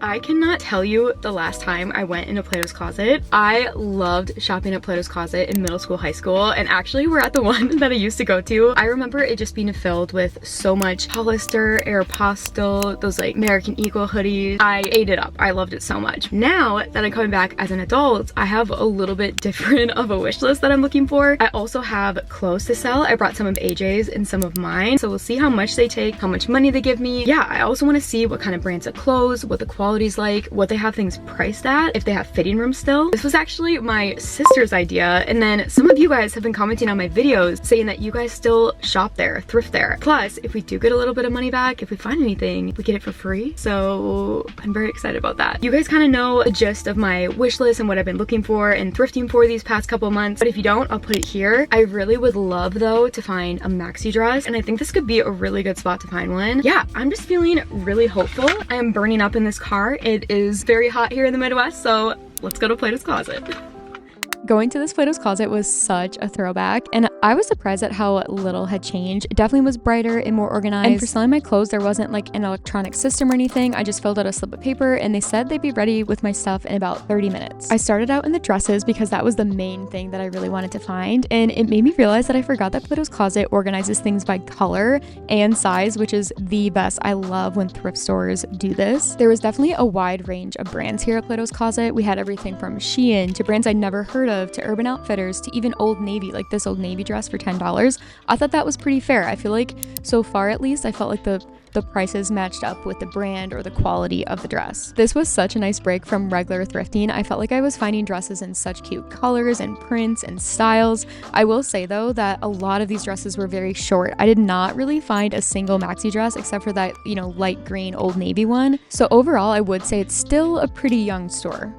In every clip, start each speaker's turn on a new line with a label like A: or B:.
A: I cannot tell you the last time I went into Plato's Closet. I loved shopping at Plato's Closet in middle school, high school, and actually we're at the one that I used to go to. I remember it just being filled with so much Hollister, Aeropostale, those like American Eagle hoodies. I ate it up. I loved it so much. Now that I'm coming back as an adult, I have a little bit different of a wish list that I'm looking for. I also have clothes to sell. I brought some of AJ's and some of mine, so we'll see how much they take, how much money they give me. Yeah, I also want to see what kind of brands of clothes, what the quality's like, what they have things priced at, if they have fitting rooms still. This was actually my sister's idea, and then some of you guys have been commenting on my videos saying that you guys still shop there, thrift there. Plus, if we do get a little bit of money back, if we find anything, we get it for free. So I'm very excited about that. You guys kind of know the gist of my wish list and what I've been looking for and thrifting for these past couple months, but if you don't, I'll put it here. I really would love though to find a maxi dress, and I think this could be a really good spot to find one. Yeah, I'm just feeling really hopeful. I am burning up in this car. It is very hot here in the Midwest, so let's go to Plato's Closet. Going to this Plato's Closet was such a throwback, and I was surprised at how little had changed. It definitely was brighter and more organized. And for selling my clothes, there wasn't like an electronic system or anything. I just filled out a slip of paper and they said they'd be ready with my stuff in about 30 minutes. I started out in the dresses because that was the main thing that I really wanted to find, and it made me realize that I forgot that Plato's Closet organizes things by color and size, which is the best. I love when thrift stores do this. There was definitely a wide range of brands here at Plato's Closet. We had everything from Shein to brands I'd never heard of, to Urban Outfitters, to even Old Navy, like this Old Navy dress for $10. I thought that was pretty fair. I feel like so far at least I felt like the prices matched up with the brand or the quality of the dress. This was such a nice break from regular thrifting. I felt like I was finding dresses in such cute colors and prints and styles. I will say though that a lot of these dresses were very short. I did not really find a single maxi dress except for that, you know, light green Old Navy one. So overall, I would say it's still a pretty young store.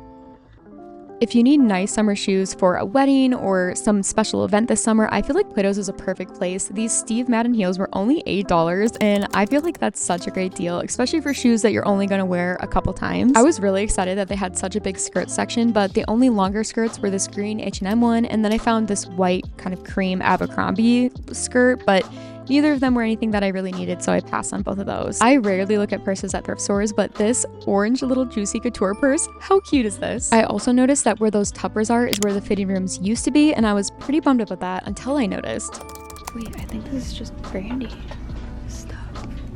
A: If you need nice summer shoes for a wedding or some special event this summer, I feel like Plato's is a perfect place. These Steve Madden heels were only $8, and I feel like that's such a great deal, especially for shoes that you're only going to wear a couple times. I was really excited that they had such a big skirt section, but the only longer skirts were this green H&M one, and then I found this white kind of cream Abercrombie skirt, but neither of them were anything that I really needed, so I passed on both of those. I rarely look at purses at thrift stores, but this orange little juicy couture purse, how cute is this? I also noticed that where those tuppers are is where the fitting rooms used to be, and I was pretty bummed about that until I noticed. Wait, I think this is just brandy stuff.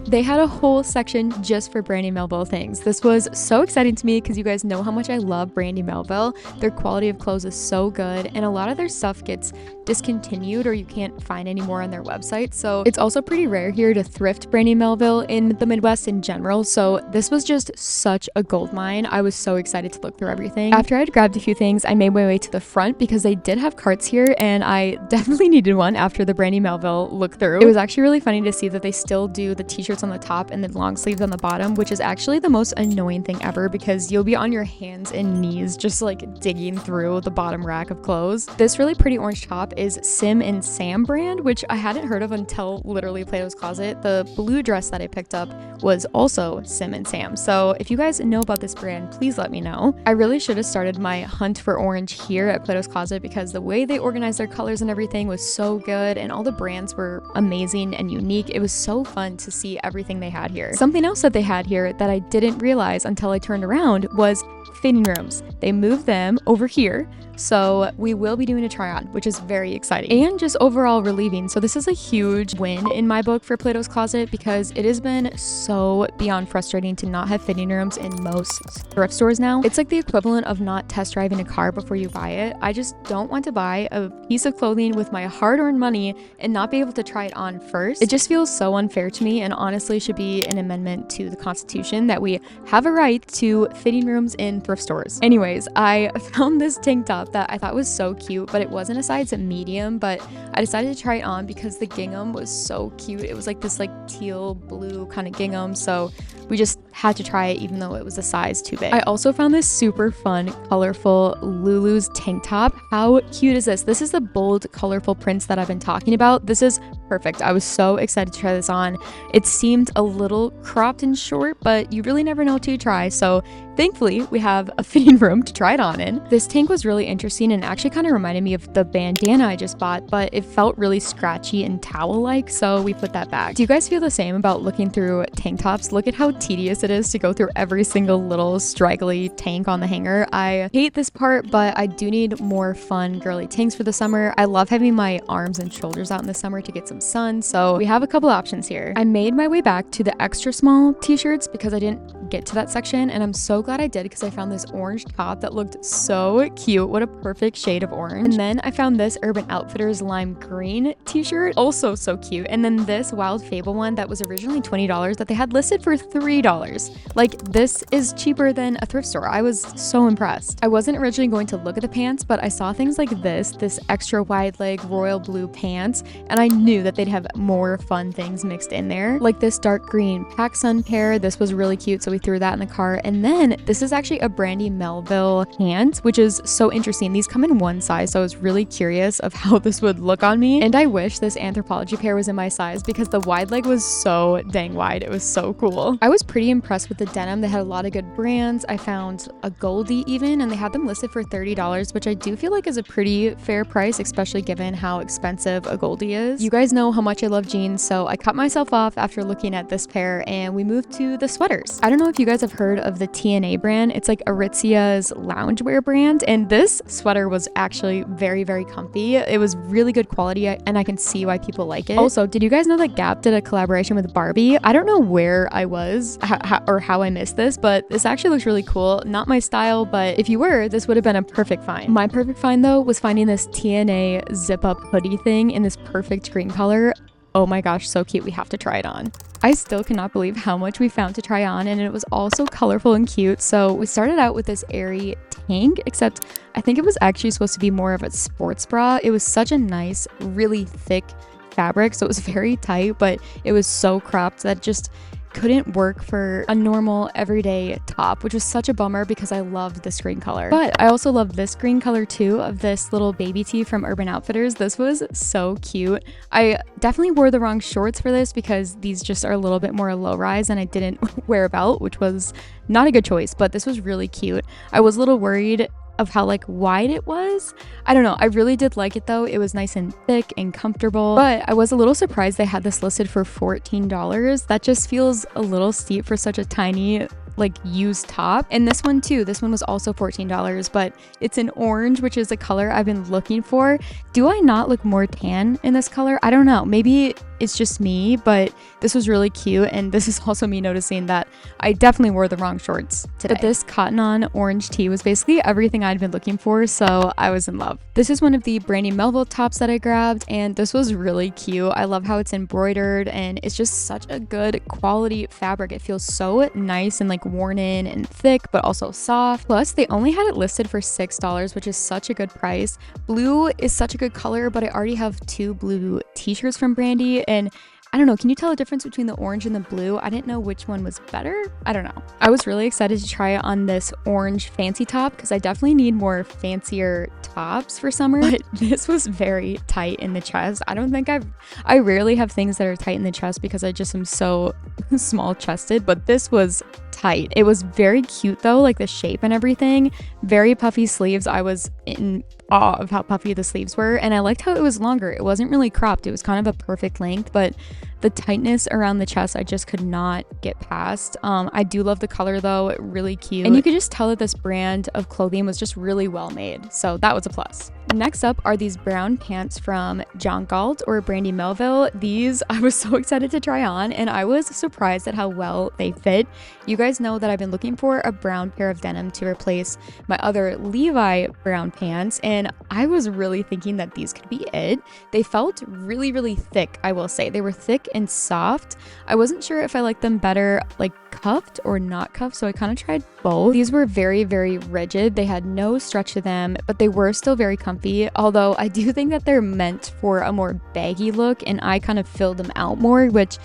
A: They had a whole section just for Brandy Melville things. This was so exciting to me because you guys know how much I love Brandy Melville. Their quality of clothes is so good, and a lot of their stuff gets discontinued or you can't find anymore on their website. So it's also pretty rare here to thrift Brandy Melville in the Midwest in general. So this was just such a gold mine. I was so excited to look through everything. After I'd grabbed a few things, I made my way to the front because they did have carts here, and I definitely needed one after the Brandy Melville look through. It was actually really funny to see that they still do the t-shirts on the top and the long sleeves on the bottom, which is actually the most annoying thing ever because you'll be on your hands and knees just like digging through the bottom rack of clothes. This really pretty orange top is Sim and Sam brand, which I hadn't heard of until literally Plato's Closet. The blue dress that I picked up was also Sim and Sam. So if you guys know about this brand, please let me know. I really should have started my hunt for orange here at Plato's Closet because the way they organized their colors and everything was so good, and all the brands were amazing and unique. It was so fun to see everything they had here. Something else that they had here that I didn't realize until I turned around was fitting rooms. They moved them over here, so we will be doing a try on, which is very exciting and just overall relieving. So this is a huge win in my book for Plato's Closet because it has been so beyond frustrating to not have fitting rooms in most thrift stores now. It's like the equivalent of not test driving a car before you buy it. I just don't want to buy a piece of clothing with my hard-earned money and not be able to try it on first. It just feels so unfair to me, and honestly should be an amendment to the Constitution that we have a right to fitting rooms in thrift stores. Anyways, I found this tank top that I thought was so cute, but it wasn't a size medium, but I decided to try it on because the gingham was so cute. It was like this like teal blue kind of gingham, so we just had to try it even though it was a size too big. I also found this super fun, colorful Lulu's tank top. How cute is this? This is the bold, colorful prints that I've been talking about. This is perfect. I was so excited to try this on. It seemed a little cropped and short, but you really never know till you try. So thankfully, we have a fitting room to try it on in. This tank was really interesting and actually kind of reminded me of the bandana I just bought, but it felt really scratchy and towel-like, so we put that back. Do you guys feel the same about looking through tank tops? Look at how tedious it is to go through every single little straggly tank on the hanger. I hate this part, but I do need more fun girly tanks for the summer. I love having my arms and shoulders out in the summer to get some sun, so we have a couple options here. I made my way back to the extra small t-shirts because I didn't get to that section, and I'm so glad I did because I found this orange top that looked so cute. What a perfect shade of orange. And then I found this Urban Outfitters lime green t-shirt, also so cute. And then this Wild Fable one that was originally $20 that they had listed for $3. Like, this is cheaper than a thrift store. I was so impressed. I wasn't originally going to look at the pants, but I saw things like this extra wide leg royal blue pants, and I knew that they'd have more fun things mixed in there. Like this dark green PacSun pair. This was really cute, so we threw that in the cart. And then this is actually a Brandy Melville pant, which is so interesting. These come in one size, so I was really curious of how this would look on me. And I wish this Anthropologie pair was in my size because the wide leg was so dang wide. It was so cool. I was pretty impressed with the denim. They had a lot of good brands. I found a Goldie even, and they had them listed for $30, which I do feel like is a pretty fair price, especially given how expensive a Goldie is. You guys know how much I love jeans, so I cut myself off after looking at this pair and we moved to the sweaters. I don't know if you guys have heard of the TNA brand. It's like Aritzia's loungewear brand, and this sweater was actually very, very comfy. It was really good quality, and I can see why people like it. Also, did you guys know that Gap did a collaboration with Barbie? I don't know where I was or how I missed this, but this actually looks really cool. Not my style, but if you were, this would have been a perfect find. My perfect find though was finding this TNA zip up hoodie thing in this perfect green color. Oh my gosh, so cute. We have to try it on. I still cannot believe how much we found to try on, and it was all so colorful and cute. So we started out with this airy tank, except I think it was actually supposed to be more of a sports bra. It was such a nice, really thick fabric, so it was very tight, but it was so cropped that just couldn't work for a normal everyday top, which was such a bummer because I loved this green color. But I also love this green color too, of this little baby tee from Urban Outfitters. This was so cute. I definitely wore the wrong shorts for this because these just are a little bit more low rise, and I didn't wear a belt, which was not a good choice, but this was really cute. I was a little worried of how like wide it was. I don't know. I really did like it though. It was nice and thick and comfortable, but I was a little surprised they had this listed for $14. That just feels a little steep for such a tiny like used top. And this one too, this one was also $14, but it's in orange, which is a color I've been looking for. Do I not look more tan in this color? I don't know. Maybe it's just me, but this was really cute, and this is also me noticing that I definitely wore the wrong shorts today. But this cotton on orange tee was basically everything I'd been looking for, so I was in love. This is one of the Brandy Melville tops that I grabbed, and this was really cute. I love how it's embroidered, and it's just such a good quality fabric. It feels so nice and like worn in and thick, but also soft. Plus, they only had it listed for $6, which is such a good price. Blue is such a good color, but I already have two blue t-shirts from Brandy, and I don't know, can you tell the difference between the orange and the blue? I didn't know which one was better. I don't know. I was really excited to try it on this orange fancy top because I definitely need more fancier tops for summer, but this was very tight in the chest. I rarely have things that are tight in the chest because I just am so small chested, but this was tight. It was very cute though, like the shape and everything. Very puffy sleeves. I was in awe of how puffy the sleeves were, and I liked how it was longer. It wasn't really cropped. It was kind of a perfect length, but the tightness around the chest I just could not get past. I do love the color though, really cute, and you could just tell that this brand of clothing was just really well made, so that was a plus. Next up are these brown pants from John Galt or Brandy Melville. These I was so excited to try on, and I was surprised at how well they fit. You guys know that I've been looking for a brown pair of denim to replace my other Levi brown pants, and I was really thinking that these could be it. They felt really, really thick, I will say. They were thick and soft. I wasn't sure if I liked them better like cuffed or not cuffed, so I kind of tried both. These were very, very rigid. They had no stretch to them, but they were still very comfy, although I do think that they're meant for a more baggy look, and I kind of filled them out more, which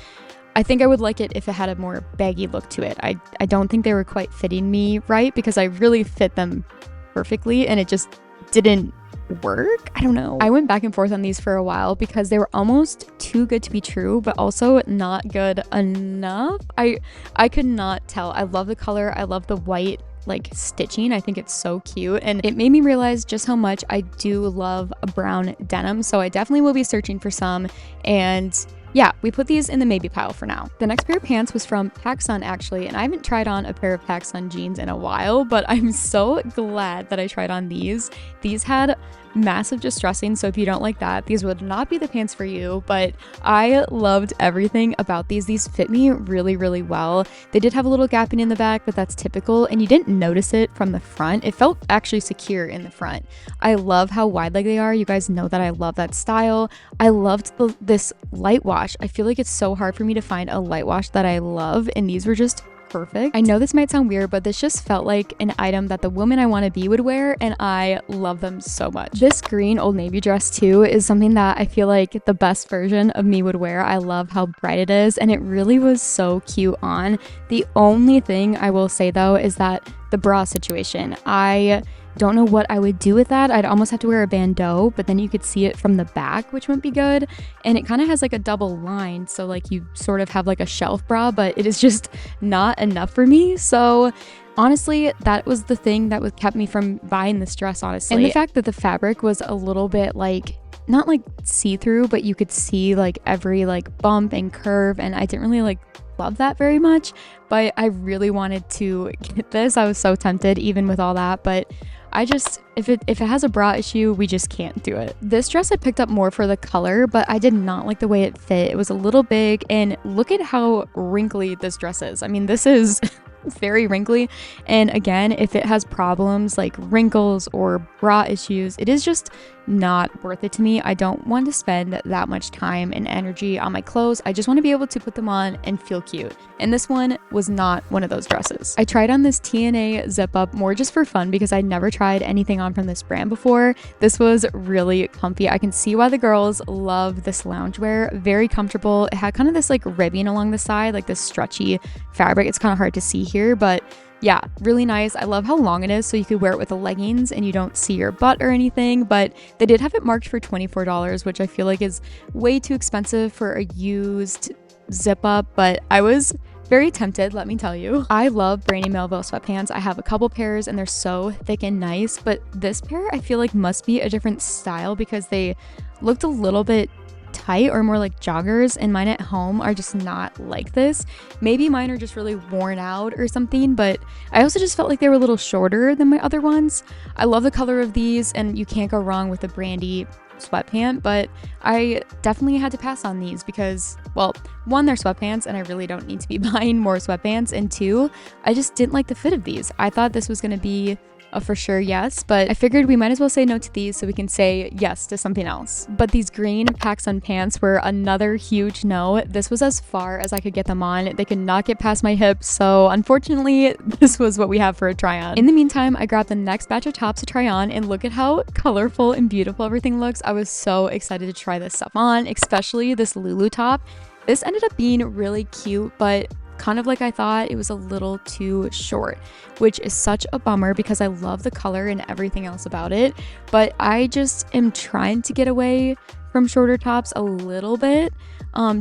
A: I think I would like it if it had a more baggy look to it. I don't think they were quite fitting me right because I really fit them perfectly, and it just didn't work. I don't know. I went back and forth on these for a while because they were almost too good to be true, but also not good enough. I could not tell. I love the color. I love the white like stitching. I think it's so cute, and it made me realize just how much I do love a brown denim. So I definitely will be searching for some, and yeah, we put these in the maybe pile for now. The next pair of pants was from PacSun actually, and I haven't tried on a pair of PacSun jeans in a while, but I'm so glad that I tried on these. These had massive distressing, so if you don't like that, these would not be the pants for you, but I loved everything about these. These fit me really, really well. They did have a little gapping in the back, but that's typical, and you didn't notice it from the front. It felt actually secure in the front. I love how wide leg they are. You guys know that I love that style. I loved this light wash. I feel like it's so hard for me to find a light wash that I love, and these were just perfect. I know this might sound weird, but this just felt like an item that the woman I want to be would wear, and I love them so much. This green Old Navy dress too is something that I feel like the best version of me would wear. I love how bright it is, and it really was so cute on. The only thing I will say though is that the bra situation, I don't know what I would do with that. I'd almost have to wear a bandeau, but then you could see it from the back, which wouldn't be good. And it kind of has like a double line, so like you sort of have like a shelf bra, but it is just not enough for me. So honestly, that was the thing that kept me from buying this dress, honestly. And the fact that the fabric was a little bit like, not like see-through, but you could see like every like bump and curve, and I didn't really like love that very much, but I really wanted to get this. I was so tempted even with all that, but I just, if it has a bra issue, we just can't do it. This dress I picked up more for the color, but I did not like the way it fit. It was a little big, and look at how wrinkly this dress is. I mean, this is very wrinkly, and again, if it has problems like wrinkles or bra issues, it is just not worth it to me. I don't want to spend that much time and energy on my clothes. I just want to be able to put them on and feel cute, and this one was not one of those dresses. I tried on this TNA zip up more just for fun because I'd never tried anything on from this brand before. This was really comfy. I can see why the girls love this loungewear. Very comfortable. It had kind of this like ribbing along the side, like this stretchy fabric. It's kind of hard to see here, but yeah, really nice. I love how long it is, so you could wear it with the leggings and you don't see your butt or anything, but they did have it marked for $24, which I feel like is way too expensive for a used zip up, but I was very tempted, let me tell you. I love Brandy Melville sweatpants. I have a couple pairs and they're so thick and nice, but this pair I feel like must be a different style because they looked a little bit tight or more like joggers, and mine at home are just not like this. Maybe mine are just really worn out or something, but I also just felt like they were a little shorter than my other ones. I love the color of these, and you can't go wrong with the Brandy sweatpant, but I definitely had to pass on these because, well, one, they're sweatpants and I really don't need to be buying more sweatpants, and two, I just didn't like the fit of these. I thought this was going to be a for sure yes, but I figured we might as well say no to these so we can say yes to something else. But these green PacSun pants were another huge no. This was as far as I could get them on. They could not get past my hips, so unfortunately this was what we have for a try on. In the meantime, I grabbed the next batch of tops to try on, and look at how colorful and beautiful everything looks. I was so excited to try this stuff on, especially this Lulu top. This ended up being really cute, but kind of like I thought, it was a little too short, which is such a bummer because I love the color and everything else about it, but I just am trying to get away from shorter tops a little bit,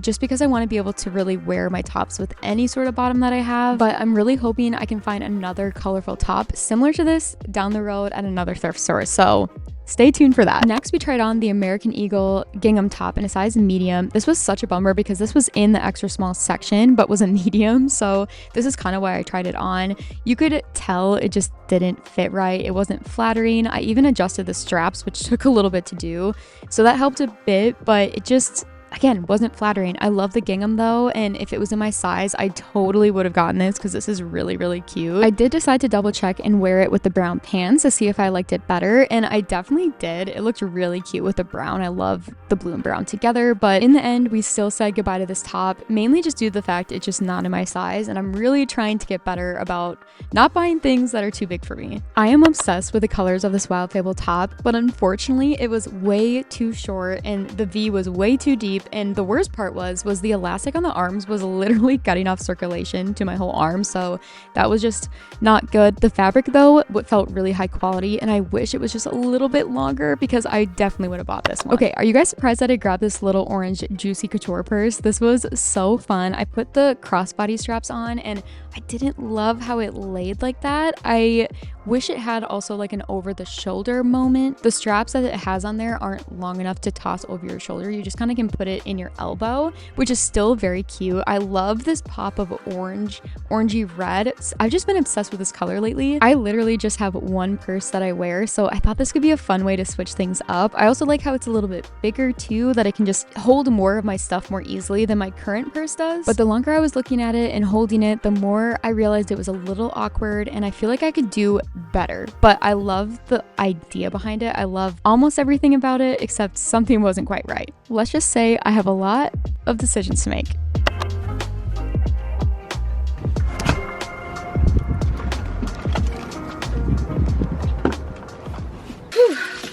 A: just because I want to be able to really wear my tops with any sort of bottom that I have. But I'm really hoping I can find another colorful top similar to this down the road at another thrift store, so stay tuned for that. Next, we tried on the American Eagle gingham top in a size medium. This was such a bummer because this was in the extra small section, but was a medium. So this is kind of why I tried it on. You could tell it just didn't fit right. It wasn't flattering. I even adjusted the straps, which took a little bit to do. So that helped a bit, but it just, again, wasn't flattering. I love the gingham though, and if it was in my size, I totally would have gotten this because this is really, really cute. I did decide to double check and wear it with the brown pants to see if I liked it better, and I definitely did. It looked really cute with the brown. I love the blue and brown together, but in the end, we still said goodbye to this top, mainly just due to the fact it's just not in my size, and I'm really trying to get better about not buying things that are too big for me. I am obsessed with the colors of this Wild Fable top, but unfortunately, it was way too short, and the V was way too deep, cheap. And the worst part was the elastic on the arms was literally cutting off circulation to my whole arm. So that was just not good. The fabric though, what felt really high quality, and I wish it was just a little bit longer because I definitely would have bought this one. Okay, are you guys surprised that I grabbed this little orange Juicy Couture purse? This was so fun. I put the crossbody straps on and I didn't love how it laid like that. I wish it had also like an over the shoulder moment. The straps that it has on there aren't long enough to toss over your shoulder. You just kind of can put it in your elbow, which is still very cute. I love this pop of orangey red. I've just been obsessed with this color lately. I literally just have one purse that I wear, so I thought this could be a fun way to switch things up. I also like how it's a little bit bigger too, that I can just hold more of my stuff more easily than my current purse does. But the longer I was looking at it and holding it, the more I realized it was a little awkward, and I feel like I could do better. But I love the idea behind it. I love almost everything about it, except something wasn't quite right. Let's just say I have a lot of decisions to make.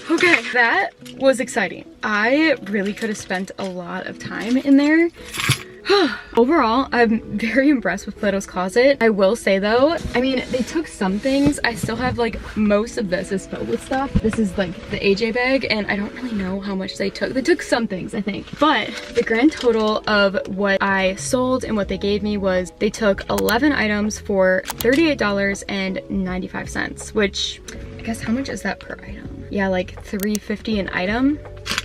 A: Okay, that was exciting. I really could have spent a lot of time in there. Overall, I'm very impressed with Plato's Closet. I will say though, I mean, they took some things. I still have like most of this is filled with stuff. This is like the AJ bag, and I don't really know how much they took. They took some things, I think. But the grand total of what I sold and what they gave me was they took 11 items for $38.95, which I guess how much is that per item? Yeah, like $3.50 an item,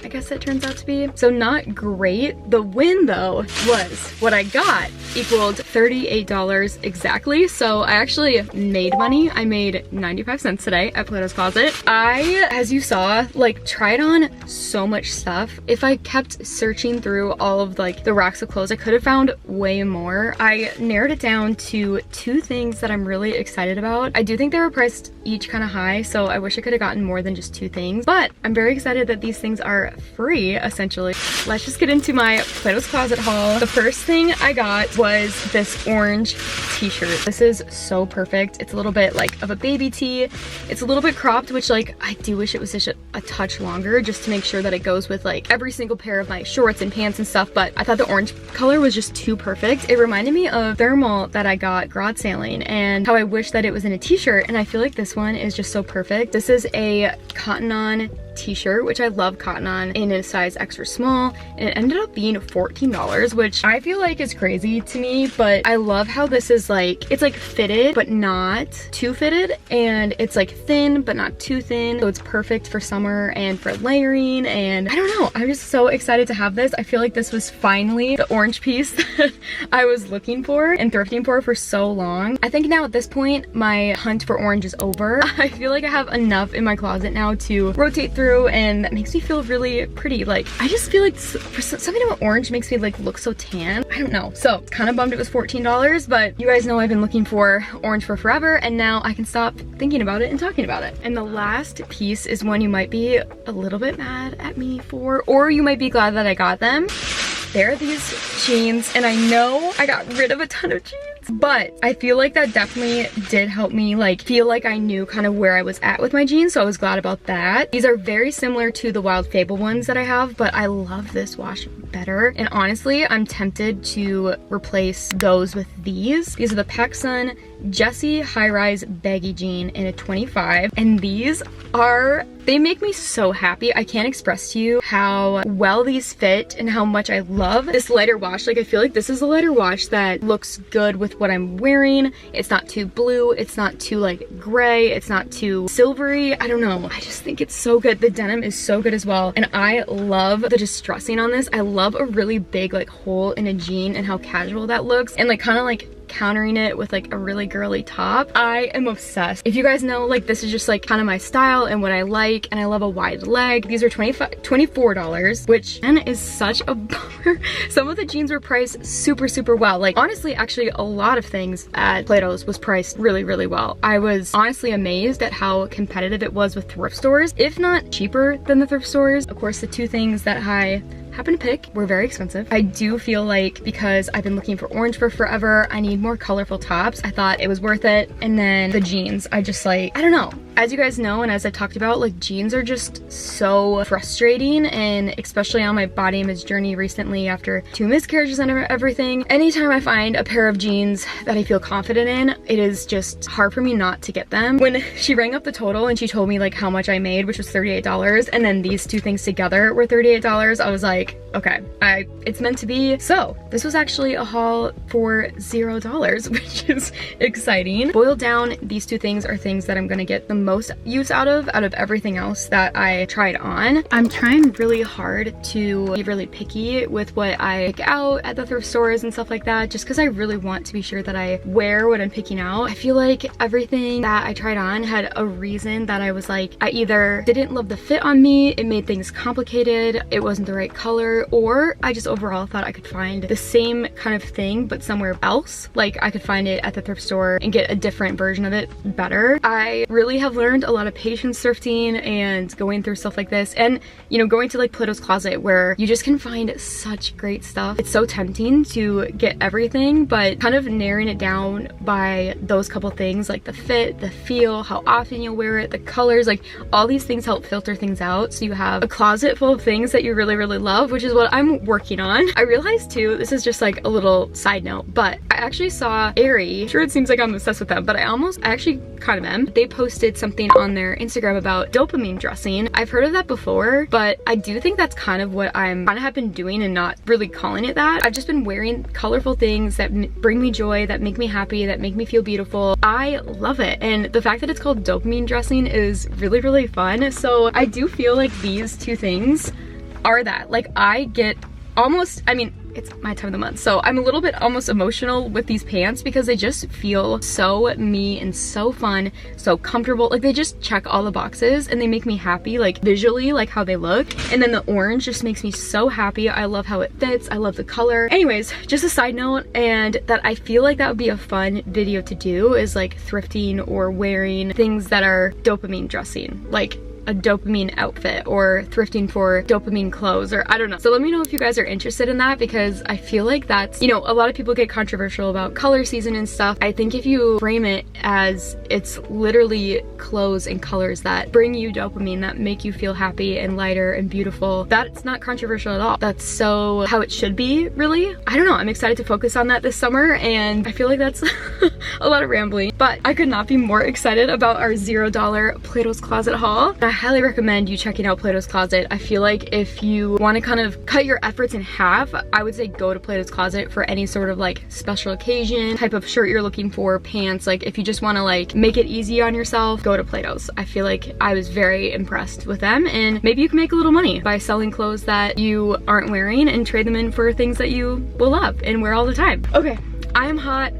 A: I guess it turns out to be. So not great. The win though was what I got equaled $38 exactly. So I actually made money. I made 95 cents today at Plato's Closet. I, as you saw, like tried on so much stuff. If I kept searching through all of like the racks of clothes, I could have found way more. I narrowed it down to 2 things that I'm really excited about. I do think they were priced each kind of high, so I wish I could have gotten more than just 2 things, but I'm very excited that these things are free essentially. Let's just get into my Plato's Closet haul. The first thing I got was this orange t-shirt. This is so perfect. It's a little bit like of a baby tee. It's a little bit cropped, which like I do wish it was just a touch longer just to make sure that it goes with like every single pair of my shorts and pants and stuff, but I thought the orange color was just too perfect. It reminded me of thermal that I got garage sailing and how I wish that it was in a t-shirt, and I feel like this one is just so perfect. This is a cotton on t-shirt, which I love cotton on, in a size extra small, and it ended up being $14, which I feel like is crazy to me, but I love how this is like, it's like fitted but not too fitted, and it's like thin but not too thin, so it's perfect for summer and for layering, and I don't know, I'm just so excited to have this. I feel like this was finally the orange piece that I was looking for and thrifting for so long. I think now at this point my hunt for orange is over. I feel like I have enough in my closet now to rotate through, and that makes me feel really pretty. Like I just feel like for something about orange makes me like look so tan. I don't know, so kind of bummed it was $14, but you guys know I've been looking for orange for forever, and now I can stop thinking about it and talking about it. And the last piece is one you might be a little bit mad at me for, or you might be glad that I got them. There are these jeans, and I know I got rid of a ton of jeans, but I feel like that definitely did help me like feel like I knew kind of where I was at with my jeans, so I was glad about that. These are very similar to the Wild Fable ones that I have, but I love this wash better, and honestly I'm tempted to replace those with these. These are the PacSun Jessie high-rise baggy jean in a 25, and these are, they make me so happy. I can't express to you how well these fit and how much I love this lighter wash. Like I feel like this is a lighter wash that looks good with what I'm wearing. It's not too blue, it's not too like gray, it's not too silvery. I don't know, I just think it's so good. The denim is so good as well, and I love the distressing on this. I love a really big like hole in a jean and how casual that looks, and like kind of like countering it with like a really girly top. I am obsessed. If you guys know, like this is just like kind of my style and what I like, and I love a wide leg. These are $24, which then is such a bummer. Some of the jeans were priced super well. Like honestly, actually a lot of things at Plato's was priced really well. I was honestly amazed at how competitive it was with thrift stores, if not cheaper than the thrift stores. Of course, the 2 things that I happened to pick were very expensive. I do feel like because I've been looking for orange for forever, I need more colorful tops. I thought it was worth it. And then the jeans, I just like, I don't know. As you guys know, and as I talked about, like jeans are just so frustrating, and especially on my body image journey recently after 2 miscarriages and everything. Anytime I find a pair of jeans that I feel confident in, it is just hard for me not to get them. When she rang up the total and she told me like how much I made, which was $38, and then these two things together were $38, I was like, okay, it's meant to be. So this was actually a haul for $0, which is exciting. Boiled down, these two things are things that I'm gonna get the most use out of everything else that I tried on. I'm trying really hard to be really picky with what I pick out at the thrift stores and stuff like that, just because I really want to be sure that I wear what I'm picking out. I feel like everything that I tried on had a reason that I was like, I either didn't love the fit on me, it made things complicated, it wasn't the right color, or I just overall thought I could find the same kind of thing but somewhere else. Like I could find it at the thrift store and get a different version of it better. I really have learned a lot of patience thrifting and going through stuff like this, and you know, going to like Plato's Closet where you just can find such great stuff. It's so tempting to get everything, but kind of narrowing it down by those couple things, like the fit, the feel, how often you'll wear it, the colors, like all these things help filter things out so you have a closet full of things that you really love, which is what I'm working on. I realized too, this is just like a little side note, but I actually saw Aerie. Sure, it seems like I'm obsessed with them, but I actually kind of am. They posted something on their Instagram about dopamine dressing. I've heard of that before, but I do think that's kind of what I'm kind of have been doing and not really calling it that. I've just been wearing colorful things that bring me joy, that make me happy, that make me feel beautiful. I love it, and the fact that it's called dopamine dressing is really fun. So I do feel like these two things are that. Like I get almost, I mean, it's my time of the month, so I'm a little bit almost emotional with these pants because they just feel so me and so fun, so comfortable. Like they just check all the boxes and they make me happy, like visually, like how they look. And then the orange just makes me so happy. I love how it fits. I love the color. Anyways, just a side note, and that I feel like that would be a fun video to do is like thrifting or wearing things that are dopamine dressing, like a dopamine outfit, or thrifting for dopamine clothes, or I don't know. So let me know if you guys are interested in that, because I feel like that's, you know, a lot of people get controversial about color season and stuff. I think if you frame it as it's literally clothes and colors that bring you dopamine, that make you feel happy and lighter and beautiful, that's not controversial at all. That's so how it should be, really. I don't know, I'm excited to focus on that this summer, and I feel like that's a lot of rambling, but I could not be more excited about our $0 Plato's Closet haul. I highly recommend you checking out Plato's Closet. I feel like if you want to kind of cut your efforts in half, I would say go to Plato's Closet for any sort of like special occasion, type of shirt you're looking for, pants. Like if you just want to like make it easy on yourself, go to Plato's. I feel like I was very impressed with them, and maybe you can make a little money by selling clothes that you aren't wearing and trade them in for things that you will love and wear all the time. Okay, I am hot.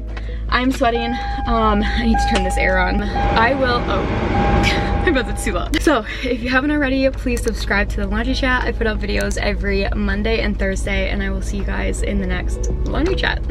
A: I'm sweating. I need to turn this air on. I will, I bet it's too loud. So if you haven't already, please subscribe to the laundry chat. I put up videos every Monday and Thursday, and I will see you guys in the next laundry chat.